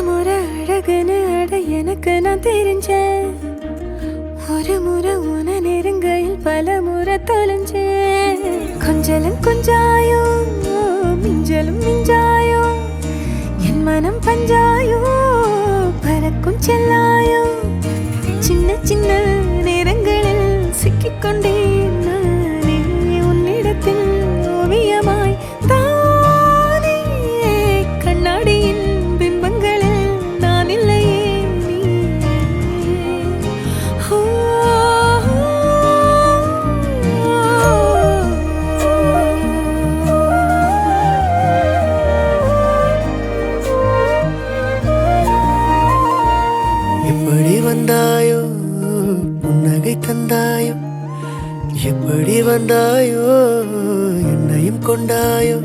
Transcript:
முறை அழகுன்னு அட எனக்கு நான் தெரிஞ்சேன். ஒரு முறை உன நெருங்கையில் பல முறை தொலைஞ்சேன். கொஞ்சலும் கொஞ்சாயோ மிஞ்சலும் மிஞ்சாயோ என் மனம் பஞ்சாயோ பறக்கும் செல்லாயோ சின்ன சின்ன நேரங்களில் சிக்கிக்கொண்டேன் நானே உன்னிடத்தில் ஓவியமாய் தானே கண்ணாடியின் பிம்பங்களில் நான் இல்லையே நீ. எப்படி வந்தாயோ புன்னகை தந்தாயோ எப்படி வந்தாயோ என்னையும் கொண்டாயோ